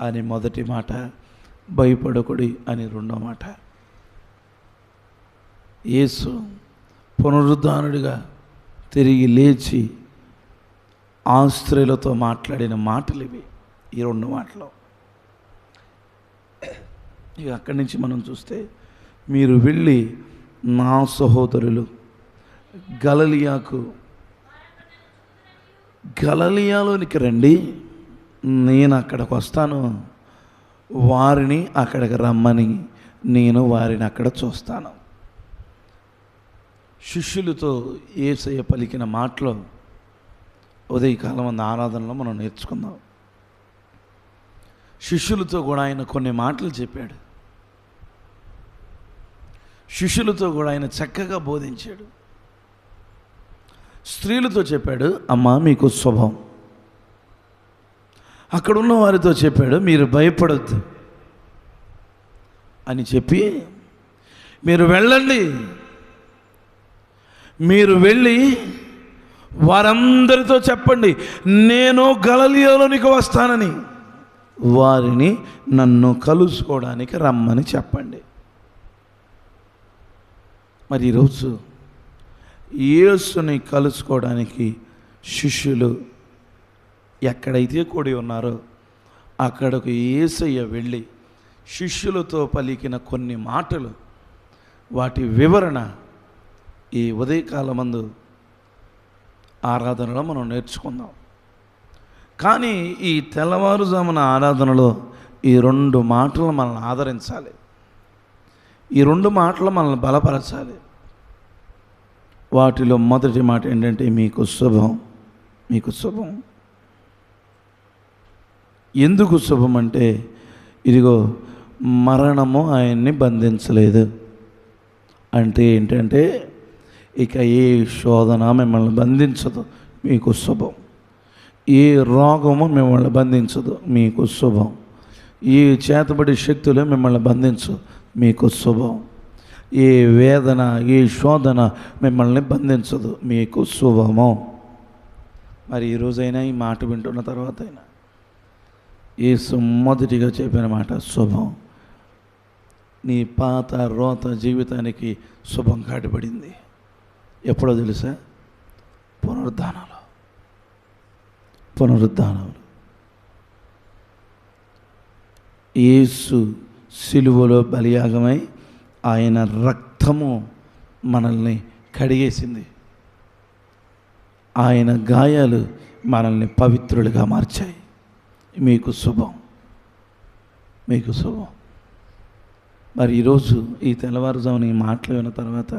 అని మొదటి మాట, భయపడకుడి అని రెండో మాట. యేసు పునరుద్ధానుడిగా తిరిగి లేచి ఆ స్త్రీలతో మాట్లాడిన మాటలు ఇవి, ఈ రెండు మాటలు. ఇక అక్కడి నుంచి మనం చూస్తే, మీరు వెళ్ళి నా సహోదరులు గలిలయలోనికి రండి, నేను అక్కడికి వస్తాను, వారిని అక్కడికి రమ్మని నేను వారిని అక్కడ చూస్తాను. శిష్యులతో యేసయ్య పలికిన మాటలు ఉదయకాలం అంద ఆరాధనలో మనం నేర్చుకుందాం. శిష్యులతో కూడా ఆయన కొన్ని మాటలు చెప్పాడు. శిష్యులతో కూడా ఆయన చక్కగా బోధించాడు. స్త్రీలతో చెప్పాడు, అమ్మా మీకు శుభం. అక్కడున్న వారితో చెప్పాడు, మీరు భయపడద్దు అని చెప్పి, మీరు వెళ్ళండి, మీరు వెళ్ళి వారందరితో చెప్పండి, నేను గలిలయలోనికి వస్తానని, వారిని నన్ను కలుసుకోవడానికి రమ్మని చెప్పండి. మరి ఈరోజు యేసుని కలుసుకోవడానికి శిష్యులు ఎక్కడైతే కూడి ఉన్నారో అక్కడకు యేసయ్య వెళ్ళి శిష్యులతో పలికిన కొన్ని మాటలు, వాటి వివరణ ఈ ఉదయకాలమందు ఆరాధనలో మనం నేర్చుకుందాం. కానీ ఈ తెల్లవారుజామున ఆరాధనలో ఈ రెండు మాటలు మనల్ని ఆదరించాలి. ఈ రెండు మాటలు మనల్ని బలపరచాలి. వాటిలో మొదటి మాట ఏంటంటే, మీకు శుభం, మీకు శుభం. ఎందుకు శుభం అంటే, ఇదిగో మరణము ఆయన్ని బంధించలేదు. అంటే ఏంటంటే, ఇక ఏ శోధన మిమ్మల్ని బంధించదు, మీకు శుభం. ఏ రోగము మిమ్మల్ని బంధించదు, మీకు శుభం. ఏ చేతబడి శక్తులు మిమ్మల్ని బంధించదు, మీకు శుభం. ఏ వేదన, ఏ శోధన మిమ్మల్ని బంధించదు, మీకు శుభము. మరి ఈరోజైనా ఈ మాట వింటున్న తర్వాత అయినా యేసు మొదటిగా చెప్పిన మాట శుభం. నీ పాత రోత జీవితానికి శుభం కాటపడింది. ఎప్పుడో తెలుసా? పునరుద్ధానంలో యేసు సిలువలో బలియాగమై ఆయన రక్తము మనల్ని కడిగేసింది. ఆయన గాయాలు మనల్ని పవిత్రులుగా మార్చాయి. మీకు శుభం, మీకు శుభం. మరి ఈరోజు ఈ తెల్లవారుజామున ఈ మాటలు విన్న తర్వాత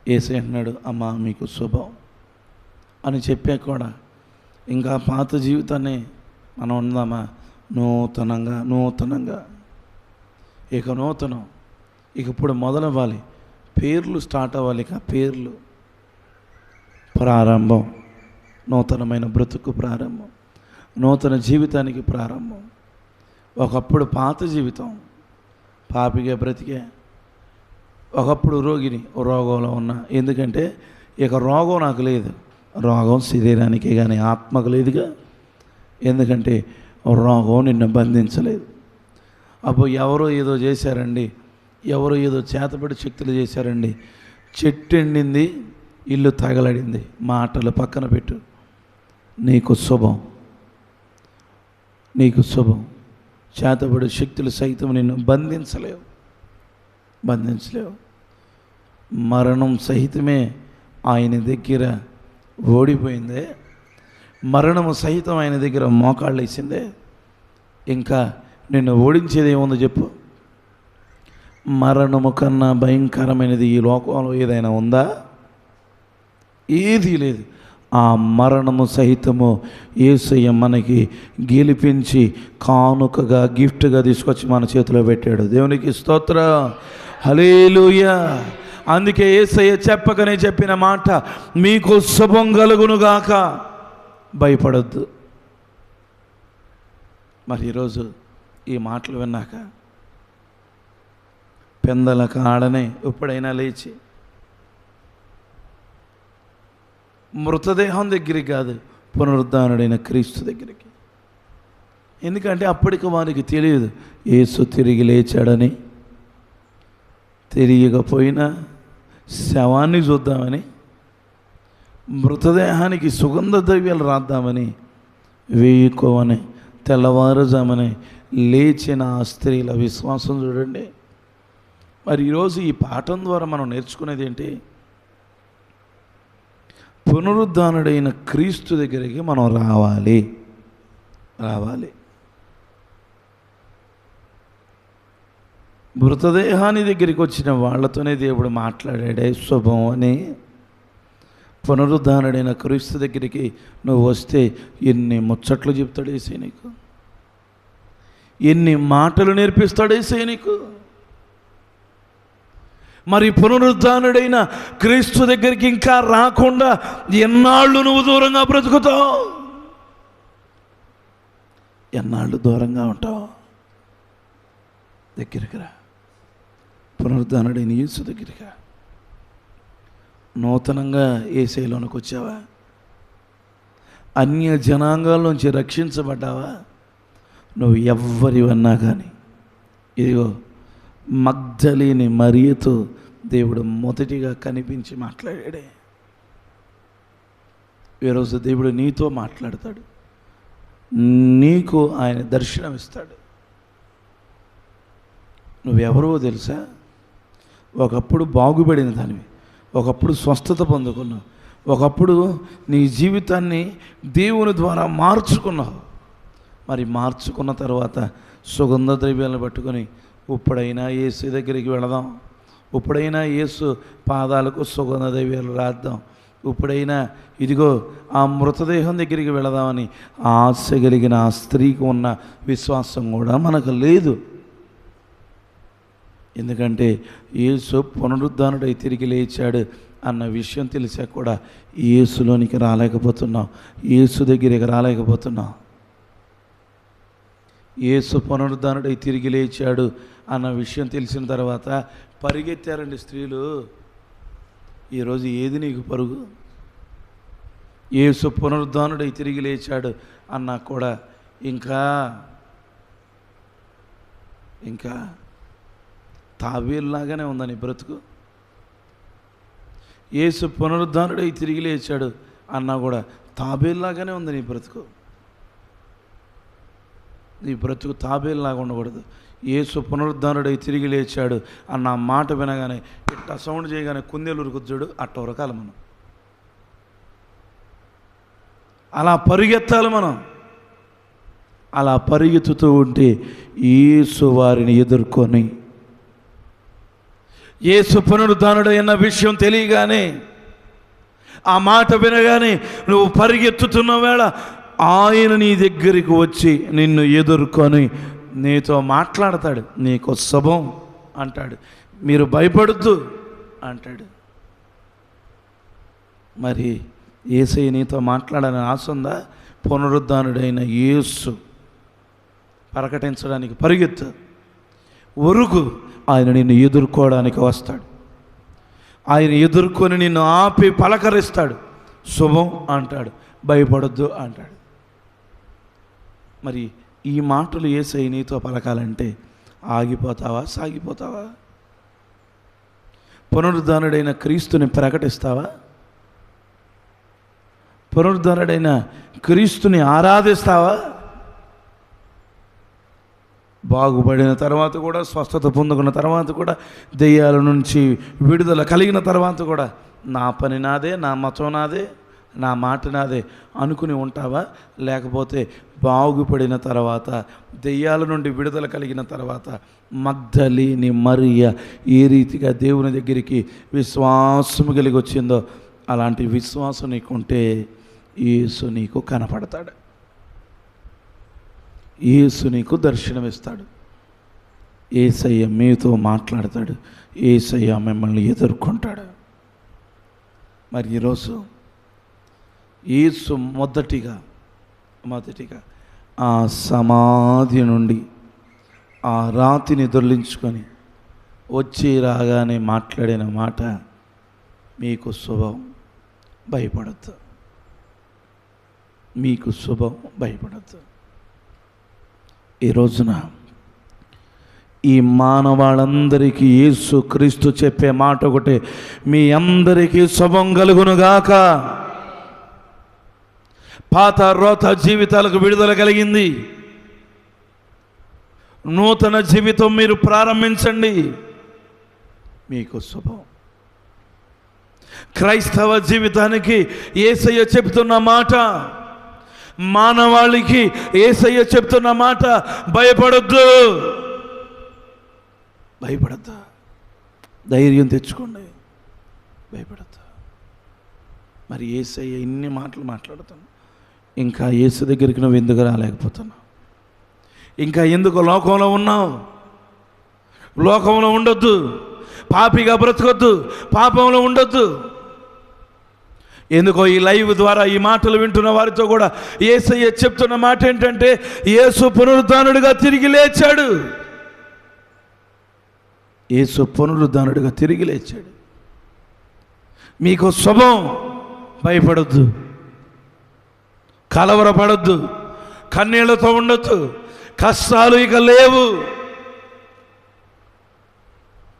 యేసయ్య అంటున్నాడు, అమ్మా మీకు శుభం అని చెప్పాక కూడా ఇంకా పాత జీవితాన్ని మనం ఉందామా? నూతనంగా ఇక నూతనం, ఇక ఇప్పుడు మొదలవ్వాలి, పేర్లు స్టార్ట్ అవ్వాలి, ఇక పేర్లు ప్రారంభం, నూతనమైన బ్రతుకు ప్రారంభం, నూతన జీవితానికి ప్రారంభం. ఒకప్పుడు పాత జీవితం, పాపిగా బ్రతికే, ఒకప్పుడు రోగిని, రోగంలో ఉన్నా. ఎందుకంటే ఇక రోగం నాకు లేదు, రోగం శరీరానికి కానీ ఆత్మకు లేదుగా. ఎందుకంటే రోగం నిన్ను బంధించలేదు. అప్పుడు ఎవరో ఏదో చేశారండి, ఎవరో ఏదో చేతబడి శక్తులు చేశారండి. చెట్టు ఎండింది, ఇల్లు తగలడింది, మాటలు పక్కన పెట్టు. నీకు శుభం, నీకు శుభం. చేతబడి శక్తులు సైతం నిన్ను బంధించలేవు. మరణం సహితమే ఆయన దగ్గర ఓడిపోయిందే, మరణము సహితం ఆయన దగ్గర మోకాళ్ళు వేసిందే. ఇంకా నిన్ను ఓడించేది ఏముందో చెప్పు? మరణము కన్నా భయంకరమైనది ఈ లోకంలో ఏదైనా ఉందా? ఏదీ లేదు. ఆ మరణము సహితము యేసయ్య మనకి గెలిపించి కానుకగా, గిఫ్ట్గా తీసుకొచ్చి మన చేతిలో పెట్టాడు. దేవునికి స్తోత్రం, హల్లెలూయా. అందుకే యేసయ్య చెప్పకనే చెప్పిన మాట, మీకు శుభం కలుగునుగాక, భయపడొద్దు. మరి ఈరోజు ఈ మాటలు విన్నాక పెందల కాడనే ఎప్పుడైనా లేచి మృతదేహం దగ్గరికి కాదు, పునరుద్ధానుడైన క్రీస్తు దగ్గరికి. ఎందుకంటే అప్పటికి వారికి తెలియదు యేసు తిరిగి లేచాడని. తెలియకపోయినా శవాన్ని చూద్దామని, మృతదేహానికి సుగంధ ద్రవ్యాలు రాద్దామని వేయుకోవని తెల్లవారుజామని లేచిన ఆ స్త్రీల విశ్వాసం చూడండి. మరి ఈరోజు ఈ పాఠం ద్వారా మనం నేర్చుకునేది ఏంటి? పునరుద్ధానుడైన క్రీస్తు దగ్గరికి మనం రావాలి. మృతదేహాన్ని దగ్గరికి వచ్చిన వాళ్ళతోనే దేవుడు మాట్లాడాడే శుభం అని. పునరుద్ధానుడైన క్రీస్తు దగ్గరికి నువ్వు వస్తే ఎన్ని ముచ్చట్లు చెప్తాడు యేసయ్య నీకు, ఎన్ని మాటలు నేర్పిస్తాడు యేసయ్య నీకు. మరి పునరుద్ధానుడైన క్రీస్తు దగ్గరికి ఇంకా రాకుండా ఎన్నాళ్ళు నువ్వు దూరంగా బ్రతుకుతావు? ఎన్నాళ్ళు దూరంగా ఉంటావు? దగ్గరికి రా, పునరుద్ధానుడైన యేసు దగ్గరికి రా. నూతనంగా యేసయ్యలోనికి వచ్చావా? అన్య జనాంగాల నుంచి రక్షించబడ్డావా? నువ్వు ఎవ్వరివన్నా కానీ, ఇదిగో మగ్దలేని మరియతో దేవుడు మొదటిగా కనిపించి మాట్లాడాడే. ఈరోజు దేవుడు నీతో మాట్లాడతాడు, నీకు ఆయన దర్శనమిస్తాడు. నువ్వెవరో తెలుసా? ఒకప్పుడు బాగుపడిన దానివి, ఒకప్పుడు స్వస్థత పొందుకున్నావు, ఒకప్పుడు నీ జీవితాన్ని దేవుని ద్వారా మార్చుకున్నావు. మరి మార్చుకున్న తర్వాత సుగంధ ద్రవ్యాలను పట్టుకొని ఇప్పుడైనా యేసు దగ్గరికి వెళదాం, ఇప్పుడైనా యేసు పాదాలకు సుగంధ ద్రవ్యాలు రాద్దాం, ఇప్పుడైనా ఇదిగో ఆ మృతదేహం దగ్గరికి వెళదామని ఆశ కలిగిన ఆ స్త్రీకి ఉన్న విశ్వాసం కూడా మనకు లేదు. ఎందుకంటే యేసు పునరుద్ధానుడై తిరిగి లేచాడు అన్న విషయం తెలిసా కూడా యేసులోనికి రాలేకపోతున్నాం, యేసు దగ్గరికి రాలేకపోతున్నాం. యేసు పునరుద్ధానుడై తిరిగి లేచాడు అన్న విషయం తెలిసిన తర్వాత పరిగెత్తారండి స్త్రీలు. ఈరోజు ఏది నీకు పరుగు? యేసు పునరుద్ధానుడై తిరిగి లేచాడు అన్నా కూడా ఇంకా తాబేలులాగానే ఉందని బ్రతుకు. యేసు పునరుద్ధానుడై తిరిగి లేచాడు అన్నా కూడా తాబేలులాగానే ఉంది నీ బ్రతుకు. నీ బ్రతుకు తాబేలులాగా ఉండకూడదు. యేసు పునరుద్ధానుడై తిరిగి లేచాడు అన్న మాట వినగానే ఇట్ట సౌండ్ చేయగానే కుందేలు ఉరుకుతాడు, అట్ట ఉరకాలి మనం. అలా పరిగెత్తాలి మనం. అలా పరిగెత్తుతూ ఉంటే యేసు వారిని ఎదుర్కొని యేసు పునరుద్ధానుడైన విషయం తెలియగానే, ఆ మాట వినగానే నువ్వు పరిగెత్తుతున్న వేళ ఆయన నీ దగ్గరికి వచ్చి నిన్ను ఎదుర్కొని నీతో మాట్లాడతాడు. నీకు శుభం అంటాడు, మీరు భయపడద్దు అంటాడు. మరి యేసయ్య నీతో మాట్లాడాలని ఆశ ఉందా? పునరుద్ధానుడైన యేసు ప్రకటించడానికి పరిగెత్తు, ఒరుగు. ఆయన నిన్ను ఎదుర్కోవడానికి వస్తాడు. ఆయన ఎదుర్కొని నిన్ను ఆపి పలకరిస్తాడు, శుభం అంటాడు, భయపడొద్దు అంటాడు. మరి ఈ మాటలు యేసయ్య నీతో పలకాలంటే ఆగిపోతావా, సాగిపోతావా? పునరుద్ధానుడైన క్రీస్తుని ప్రకటిస్తావా? పునరుద్ధానుడైన క్రీస్తుని ఆరాధిస్తావా? బాగుపడిన తర్వాత కూడా, స్వస్థత పొందుకున్న తర్వాత కూడా, దెయ్యాల నుంచి విడుదల కలిగిన తర్వాత కూడా నా పని నాదే, నా మతం నాదే, నా మాట నాదే అనుకుని ఉంటావా? లేకపోతే బాగుపడిన తర్వాత, దెయ్యాల నుండి విడుదల కలిగిన తర్వాత మగ్దలేని మరియ ఏ రీతిగా దేవుని దగ్గరికి విశ్వాసము కలిగి వచ్చిందో అలాంటి విశ్వాసం నీకుంటే యేసు నీకు కనపడతాడు, యేసు నీకు దర్శనమిస్తాడు, యేసయ్య మీతో మాట్లాడతాడు, యేసయ్య మిమ్మల్ని ఎదుర్కొంటాడు. మరి ఈరోజు యేసు మొదటిగా ఆ సమాధి నుండి ఆ రాతిని దొర్లించుకొని వచ్చి రాగానే మాట్లాడిన మాట, మీకు శుభం, భయపడద్దు, మీకు శుభం, భయపడద్దు. ఈ రోజున ఈ మానవాళ్ళందరికీ యేసు క్రీస్తు చెప్పే మాట ఒకటే, మీ అందరికీ శుభం కలుగునుగాక. పాత రోత జీవితాలకు విడుదల కలిగింది, నూతన జీవితం మీరు ప్రారంభించండి, మీకు శుభం. క్రైస్తవ జీవితానికి యేసయ్య చెప్తున్న మాట, మానవాళికి యేసయ్య చెప్తున్న మాట, భయపడొద్దు, భయపడద్దు, ధైర్యం తెచ్చుకోండి, భయపడద్దు. మరి యేసయ్య ఇన్ని మాటలు మాట్లాడుతాను, ఇంకా యేసు దగ్గరికి నువ్వు ఎందుకు రాలేకపోతున్నావు? ఇంకా ఎందుకు లోకంలో ఉన్నావు? లోకంలో ఉండొద్దు, పాపిగా బ్రతకొద్దు, పాపంలో ఉండొద్దు. ఎందుకో ఈ లైవ్ ద్వారా ఈ మాటలు వింటున్న వారితో కూడా యేసయ్య చెప్తున్న మాట ఏంటంటే, యేసు పునరుద్ధానుడిగా తిరిగి లేచాడు, యేసు పునరుద్ధానుడిగా తిరిగి లేచాడు. మీకు శుభం, భయపడొద్దు, కలవరపడొద్దు, కన్నీళ్లతో ఉండొద్దు, కష్టాలు ఇక లేవు.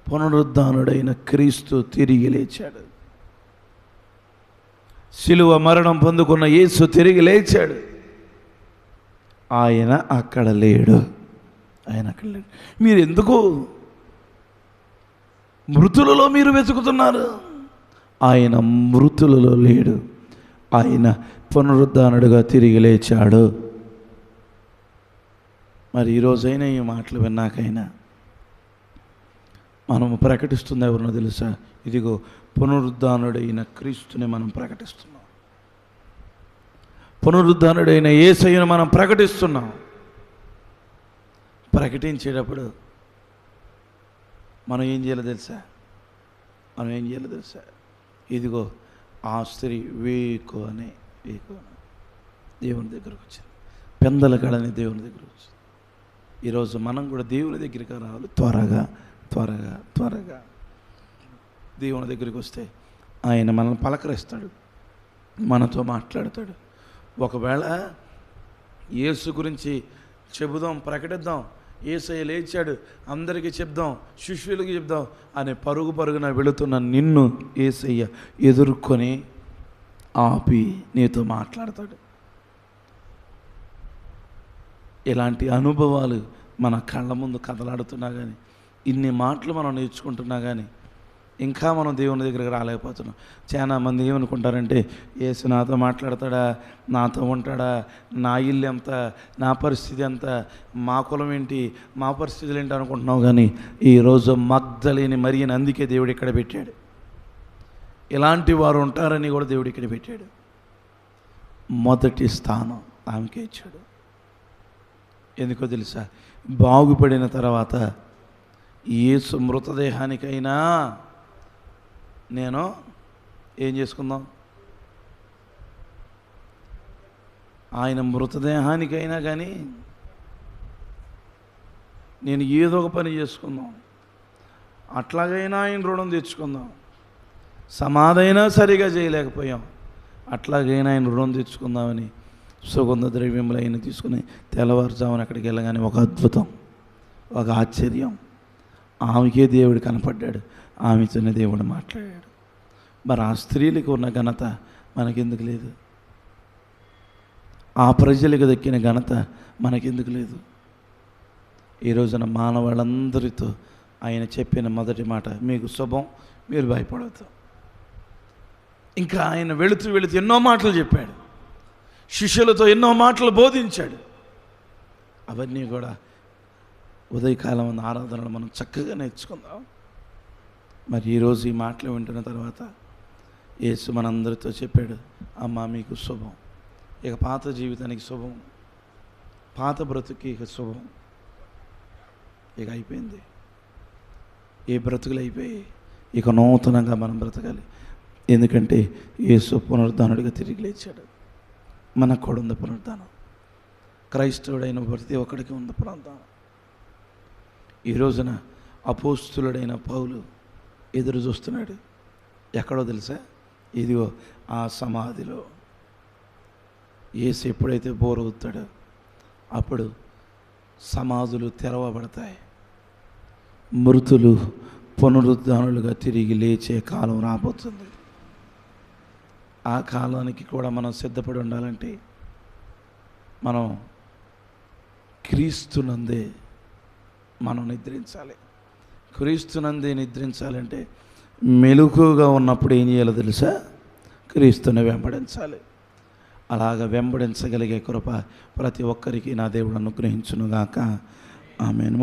పునరుద్ధానుడైన క్రీస్తు తిరిగి లేచాడు. శిలువ మరణం పొందుకున్న యేసు తిరిగి లేచాడు. ఆయన అక్కడ లేడు, ఆయన అక్కడ లేడు. మీరు ఎందుకు మృతులలో మీరు వెతుకుతున్నారు? ఆయన మృతులలో లేడు, ఆయన పునరుద్ధానుడుగా తిరిగి లేచాడు. మరి ఈరోజైనా ఈ మాటలు విన్నాకైనా మనము ప్రకటిస్తుంది ఎవరినో తెలుసా? ఇదిగో పునరుద్ధానుడైన క్రీస్తుని మనం ప్రకటిస్తున్నాం, పునరుద్ధానుడైన యేసయ్యను మనం ప్రకటిస్తున్నాం. ప్రకటించేటప్పుడు మనం ఏం చేయాలో తెలుసా? ఇదిగో ఆ స్త్రీ వేకు అని దేవుని దగ్గరకు వచ్చింది, పెందల కడని దేవుని దగ్గరకు వచ్చింది. ఈరోజు మనం కూడా దేవుని దగ్గరికి రావాలి, త్వరగా త్వరగా త్వరగా. దేవుని దగ్గరికి వస్తే ఆయన మనల్ని పలకరిస్తాడు, మనతో మాట్లాడతాడు. ఒకవేళ యేసు గురించి చెబుదాం, ప్రకటిద్దాం, యేసయ్య లేచాడు, అందరికీ చెప్దాం, శిష్యులకి చెప్దాం అని పరుగున వెళుతున్న నిన్ను యేసయ్య ఎదుర్కొని ఆపి నీతో మాట్లాడతాడు. ఇలాంటి అనుభవాలు మన కళ్ళ ముందు కదలాడుతున్నా కానీ, ఇన్ని మాటలు మనం నేర్చుకుంటున్నా కానీ ఇంకా మనం దేవుని దగ్గరికి రాలేకపోతున్నాం. చాలా మంది ఏమనుకుంటారంటే, యేసు నాతో మాట్లాడతాడా, నాతో ఉంటాడా, నా ఇల్లు ఎంత, నా పరిస్థితి ఎంత, మా కులం ఏంటి, మా పరిస్థితులు ఏంటి అనుకుంటున్నావు. కానీ ఈరోజు మగ్దలేని మరియని అందుకే దేవుడు ఇక్కడ పెట్టాడు. ఇలాంటి వారు ఉంటారని కూడా దేవుడు ఇక్కడ పెట్టాడు. మొదటి స్థానం ఆమెకే ఇచ్చాడు. ఎందుకో తెలుసా? బాగుపడిన తర్వాత యేసు మృతదేహానికైనా నేను ఏం చేసుకుందాం, ఆయన మృతదేహానికైనా కానీ నేను ఏదో ఒక పని చేసుకుందాం, అట్లాగైనా ఆయన రుణం తెచ్చుకుందాం. సమాధైనా సరిగా చేయలేకపోయాం, అట్లాగైనా ఆయన రుణం తెచ్చుకుందామని సుగంధ ద్రవ్యములు అయిన తీసుకుని తెల్లవారుజామున అక్కడికి వెళ్ళగానే ఒక అద్భుతం, ఒక ఆశ్చర్యం. ఆమెకే దేవుడు కనపడ్డాడు, ఆమెతోనే దేవుడు మాట్లాడాడు. మరి ఆ స్త్రీలకు ఉన్న ఘనత మనకెందుకు లేదు? ఆ ప్రజలకు దక్కిన ఘనత మనకెందుకు లేదు? ఈ రోజున మానవాళ్ళందరితో ఆయన చెప్పిన మొదటి మాట, మీకు శుభం, మీరు భయపడవద్దు. ఇంకా ఆయన వెళుతూ ఎన్నో మాటలు చెప్పాడు, శిష్యులతో ఎన్నో మాటలు బోధించాడు. అవన్నీ కూడా ఉదయకాలం ఆరాధనలు మనం చక్కగా నేర్చుకుందాం. మరి ఈరోజు ఈ మాటలు వింటున్న తర్వాత యేసు మనందరితో చెప్పాడు, అమ్మ మీకు శుభం. ఇక పాత జీవితానికి శుభం, పాత బ్రతుకి ఇక శుభం. ఇక అయిపోయింది, ఏ బ్రతుకులు అయిపోయి ఇక నూతనంగా మనం బ్రతకాలి. ఎందుకంటే యేసు పునరుద్ధానుడిగా తిరిగి లేచాడు. మనకు కూడా ఉంది పునరుద్ధానం. క్రైస్తవుడైన ప్రతి ఒక్కడికి ఉంది పునరుద్ధానం. ఈ రోజున అపోస్తులుడైన పౌలు ఎదురు చూస్తున్నాడు. ఎక్కడో తెలుసా? ఇదిగో ఆ సమాధిలో. యేసు ఎప్పుడైతే బోరవుతాడో అప్పుడు సమాధులు తెరవబడతాయి, మృతులు పునరుద్ధానులుగా తిరిగి లేచే కాలం రాబోతుంది. ఆ కాలానికి కూడా మనం సిద్ధపడి ఉండాలంటే మనం క్రీస్తునందే మనం నిద్రించాలి. క్రీస్తునందే నిద్రించాలంటే మెలకువగా ఉన్నప్పుడు ఏం చేయాలో తెలుసా? క్రీస్తుని వెంబడించాలి. అలాగ వెంబడించగలిగే కృప ప్రతి ఒక్కరికి నా దేవుడు అనుగ్రహించునుగాక. ఆమేన్.